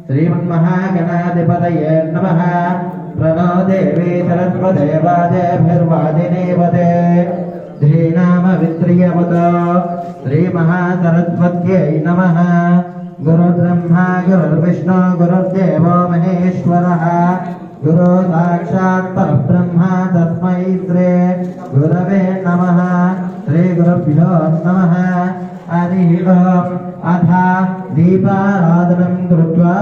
श्रीमन्महागणाधिपतये नमः। प्रणो देवी सरस्वदेवादेभिर्वादिनीवते धीनामवित्रियवतो श्रीमहासरस्वत्यै नमः। गुरुर्ब्रह्मा गुरुर्विष्णु गुरुर्देवो महेश्वरः गुरु साक्षात् परब्रह्म तस्मै श्री गुरवे नमः। श्रीगुरुभ्यो नमः। हरिः ओम्। अथ दीपाराधनं कृत्वा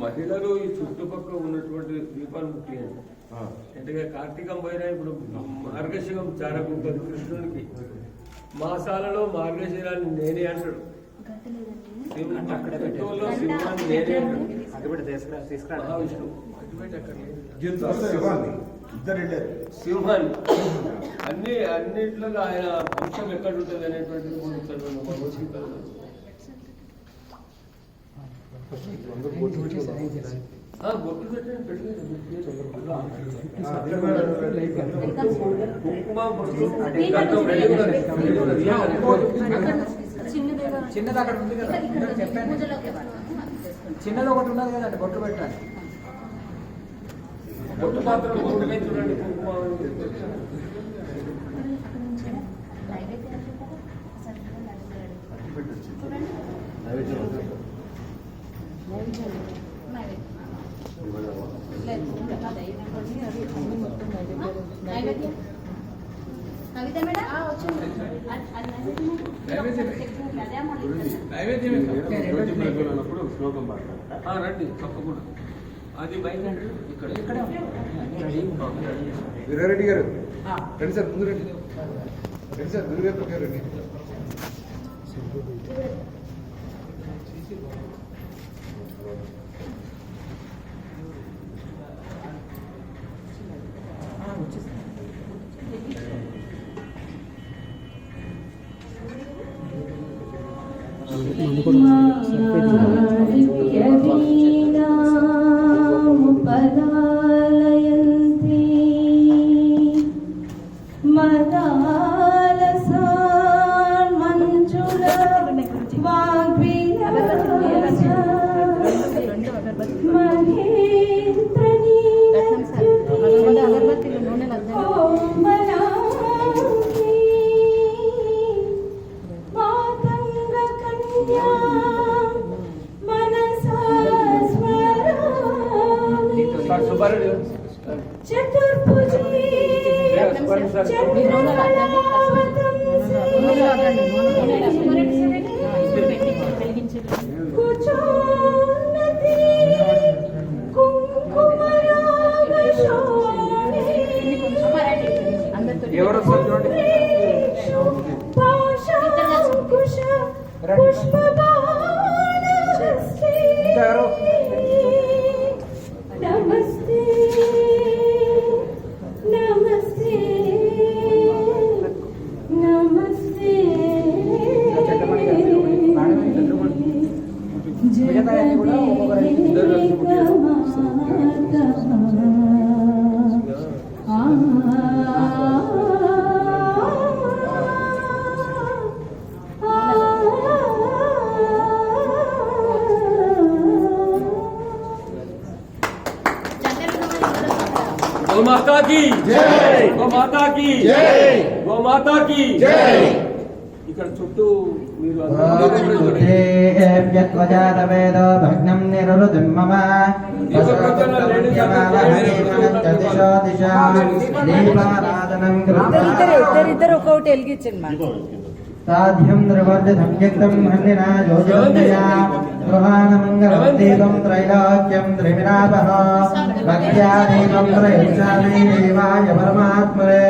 మహిళలు ఈ చుట్టుపక్కల ఉన్నటువంటి దీపాలు ముఖ్యంగా అంటే కార్తీకం పోయినా ఇప్పుడు మార్గశిరం చారకుంటుంది కృష్ణుడికి మాసాలలో మార్గశిరాన్ని నేనే అంటాడు సింహాన్ని అన్నిట్లో ఆయన వంశం ఎక్కడ ఉంటుంది అనేటువంటిది బొట్టు పెట్టండి చిన్నది అక్కడ ఉంది కదా చెప్పాను. చిన్నది ఒకటి ఉన్నది కదండి బొట్టు పెట్టాలి. బొట్టు మాత్రం బొట్టునే చూడండి. రండి తప్పకుండా అది బయట ఇక్కడ వీరారెడ్డి గారు రండి సార్ ముందు రండి సార్ గురుగారు రండి. ఎవరు माता की जय, गो माता की जय, गो माता की जय. ఇక్కడ చుట్టూ మీరు యత్వజాతవేదో భగ్నం నిరురుతిం మమ దీపారాధనం ఇద్దరు ఒక్కొక్కటి వెలిగించండి. సాధ్యం నిర్వర్జితం యుక్తం హన్నినా యోజనయా గృహాణమంగళం దీపం త్రైలోక్యం త్రివినాపః భక్త్యా దీపం త్రయక్షామి దేవాయ పరమాత్మనే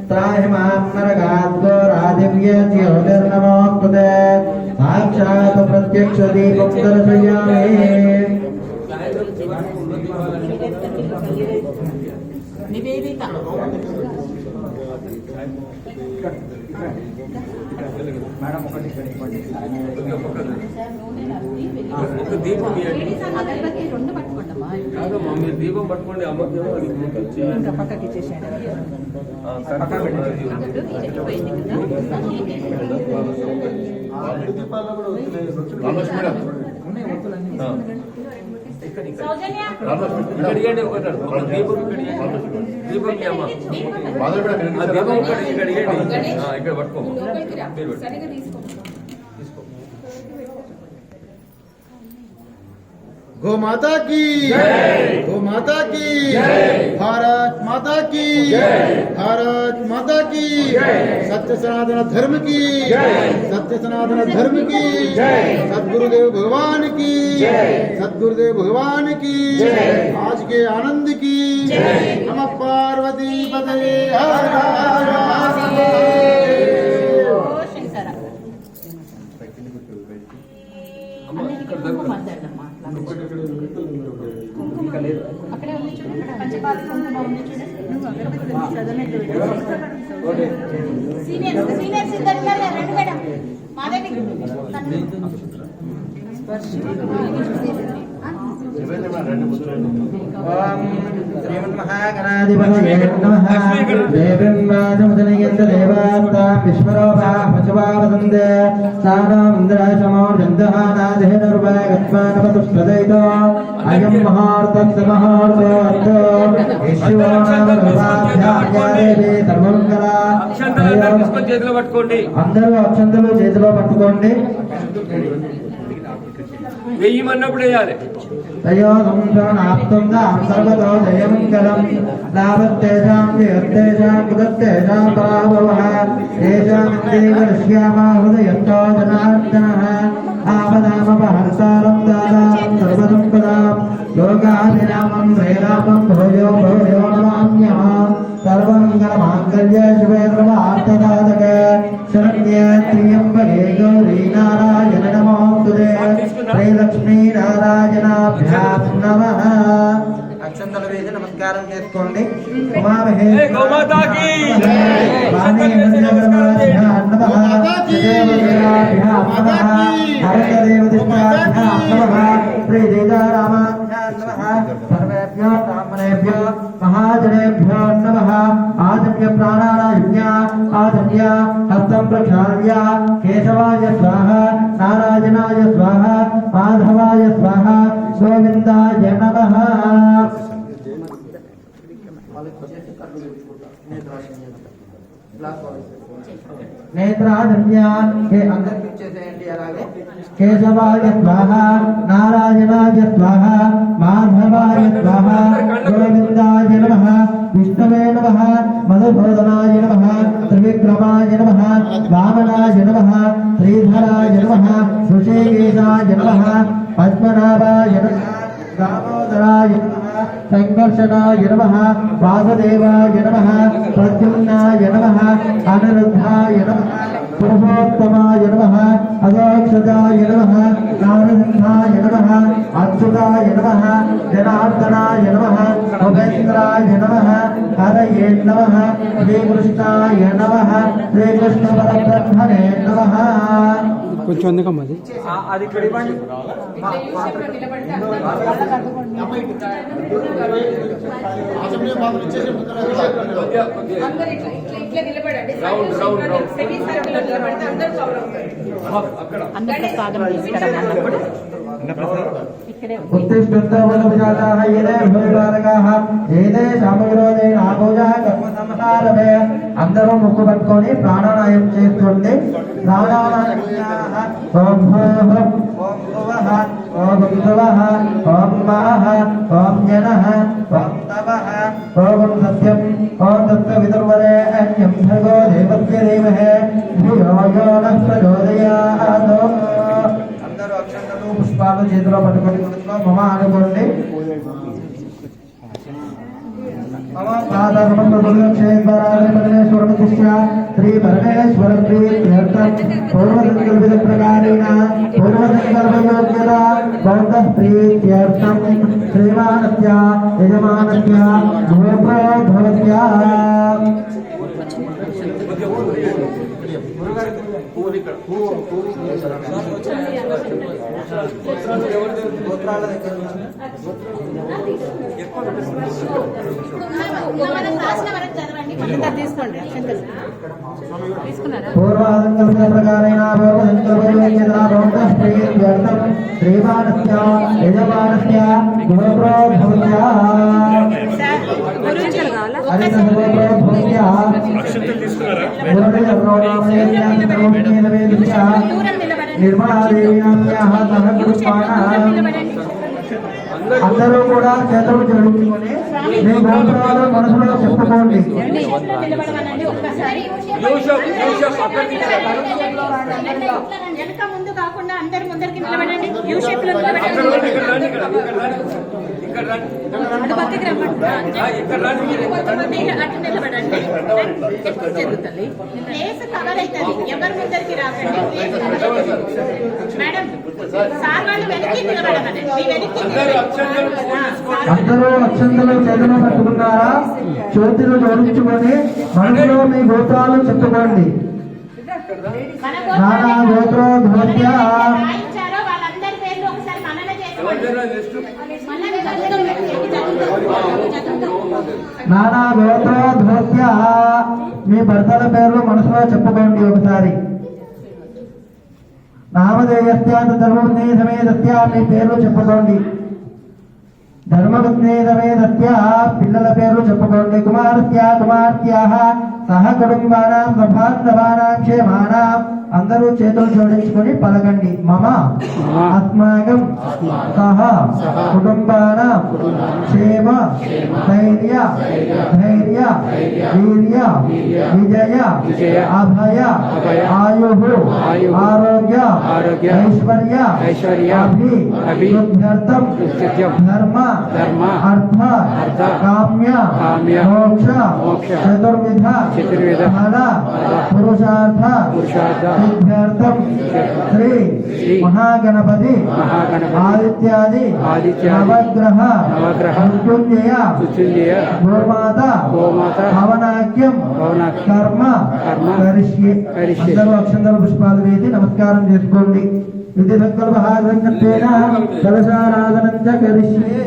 త్రాహి మాం నరకాద్ఘోరాదివ్య జ్యోతిర్నమోస్తుతే సాక్షాత్ ప్రత్యక్ష దీపం దర్శయామి. నివేదిత మేడం ఒకటి ఇక్కడ ఇవ్వండి. ఒక దీపం ఇవ్వండి. కాదమ్మా మీరు దీపం పట్టుకోండి. అమ్మకేమో అది ఇంకా పక్కకి ఇచ్చేసేయండి. ఉన్నాయి ఒత్తులన్నీ. ఇక్కడికండి ఒకటి దీపం దీపం అమ్మ దీపం ఇక్కడ ఇక్కడ పట్టుకోమా गो माता की गो माता की भारत माता की भारत माता की सत्य सनातन धर्म की सत्य सनातन धर्म की सद्गुरुदेव भगवान की सद्गुरुदेव भगवान की आज के आनंद की नमः पार्वती पतये हर हर ఓం శ్రీమన్మహాగణాధిపతయే నమః. దేవీం వాచముదనయంత దేవాస్తాం విశ్వరూపాః పశువా వదంతే సానాం ఇంద్రాశమోర్జంతః నాదేనుర్వాగత్వానపతుష్పదైతో అయం మహార్తస్య మహార్తో అర్థో ఈశ్వరాదేవి సర్వమంగళ. చేతిలో పట్టుకోండి. అందరూ అక్షంతలు చేతిలో పట్టుకోండి. వెయ్యమన్నప్పుడు వేయాలి. తయోగం శరణాప్తం దాం సర్వతో జయమంగళం. లాభత్తేషాం జయత్తేషాం కుదత్తేషాం పరాభవః. తేషాం దేవశ్యామా హృదయంతో జనార్దనః. ఆపదామపహర్తారం దాతారం సర్వసంపదాం. యోగాభిరామం శ్రీరామం భూయో భూయో నమామ్యహం. సర్వమంగళమాంగళ్యే శివే సర్వార్థసాధకే శరణ్యే త్ర్యంబకే గౌరీ నారాయణ నమోస్తుతే. శ్రీలక్ష్మీ నారాయణాభ్యాం నమః. అక్షంతలు వేసి నమస్కారం చేసుకోండి. ఉమామహే గోమాతాకి సర్వేభ్యో బ్రాహ్మణేభ్యో మహాజనేభ్యో నమః. ఆజమ్య ప్రాణాయామ్య ఆజమ్య హస్తం ప్రక్షాళ్య కేశవాయ స్వాహ నారాయణాయ స్వాహ మాధవాయ స్వాహ గోవిందాయ నమః. నేత్రాజన్యాన్ అందరికి ఇచ్చేసేయండి. అలాగే కేశవాయ స్వాహ నారాయణాయ స్వాహ మాధవాయ స్వాహ గోవిందాయ నమః. విష్ణవే నమః మధుసూదనాయ నమః త్రివిక్రమాయ నమః వామనాయ నమః శ్రీధరాయ నమః ఋషికేశాయ నమః పద్మనాభాయ నమః దామోదరాయ నమః సంకర్షణాయ నమః వాసుదేవాయ నమః ప్రద్యుమ్నాయ నమః అనిరుద్ధాయ నమః పురుషోత్తమాయ నమః అదోక్షజాయ నమః నారసింహాయ నమః అచ్యుతాయ నమః జనార్దనాయ నమః ఉపేంద్రాయ నమః హరయే నమః శ్రీకృష్ణాయ నమః శ్రీకృష్ణ పరబ్రహ్మణే నమః. కొంచెం అందుకమ్మా అది అది ఇక్కడ ఇవ్వండి. అందరికీ సాధన తీసుకురమ్మన్నప్పుడు ఇక్కడే उत्तिष्ठन्तवनविजाताः येने भूरिभारकाः ఏదే సామగ్రోదే ఆపూజా కర్మ సంహారమే. అందరూ ముక్కు పట్టుకొని ప్రాణాయామం చేస్తుంటే ప్రాణాయామం ఓం భూః ఓం భువః ఓం భువః ఓం మహః ఓం జనః ఓం తపః ఓం సత్యం ఓం తత్సవితుర్వరేణ్యం భర్గో దేవస్య ధీమహి ధియో యో నః ప్రచోదయాత్. అందరూ అక్షంతలు పుష్పాలు చేతిలో పట్టుకొని మమ అనుకోండి. మమ సాధారణ పరమేశ్వరమతిష్ట శ్రీ పరమేశ్వర ప్రీత్యర్థం పూర్వసంకల్పిత ప్రకారేణ పూర్వసంకల్పయోగ్యత బౌద్ధ ప్రీత్యర్థం శ్రీమానస్య యజమానస్య భూప్రభవస్య తీసుకోండి అక్షంతలు తీసుకున్నారా పూర్వాదంకల్ప ప్రకారేణ పూర్వదంకల్పయోగ్యతా భవంతః ప్రీత్యర్థం శ్రీమానస్య యజమానస్య గుణప్రోద్భవత్యా గురించలు కావాలా హరితసర్వప్రోద్భవత్యా నిర్మలాదేవ్యాస్యాః సహకృష్పాణ అందరూ కూడా చేతులు జరుపుకొని మీ గోత్రాలు మనసులో చెప్పుకోండి. వెనక ముందు కాకుండా అందరి ముందరికి నిలబడండి. యూ షేప్ లో ఇక్కడ రండి. అటు పక్కకి రమ్మండి. అటు నిలబడండి. జరుగుతుంది ప్లేస్ కవర్ అవుతుంది. ఎవరి ముందరికి రాకండి. మేడం సార్ వాళ్ళు వెనక్కి నిలబడమని మీ వెనక్కి అందరూ అక్షంతలు చేతులు పట్టుకున్నారా? చేతులు జోడించుకొని మనసులో మీ గోత్రాలు చెప్పుకోండి. నానా గోత్రోద్భవత్యా రాయించారో వాళ్ళందరి పేర్లు ఒకసారి మనన నానా గోత్రోద్భవత్యా మీ భర్తల పేర్లు మనసులో చెప్పుకోండి ఒకసారి. నామధేయస్యాత ధర్మపత్ని సమేతస్య మీ పేర్లు చెప్పుకోండి. ధర్మపత్ని సమేతస్య పిల్లల పేర్లు చెప్పుకోండి. కుమారస్య కుమార్తెః సహ కుటుంబానాం సభాంధవానాం క్షేమానాం అందరూ చేతులు జోడించుకొని పలకండి. మమ అస్మాకం సహ కుటుంబానాం క్షేమ ధైర్య ధైర్య వీర్య విజయ అభయ ఆయు ఆరోగ్య ఐశ్వర్య అభివృద్ధ్యర్థం ధర్మ అర్థ కామ్య మోక్ష చతుర్విధ ఫల పురుషార్థ సిద్ధ్యర్థం శ్రీ మహాగణపతి ఆదిత్యాది నవగ్రహ మృత్యుంజయ గోమాత భవనాఖ్యం కర్మ కరిష్యే. అందరూ అక్షంతల పుష్పాలు వేసి నమస్కారం చేసుకోండి. విధి సంకల్ప సంకల్పేన కలశారాధనం చ కరిష్యే.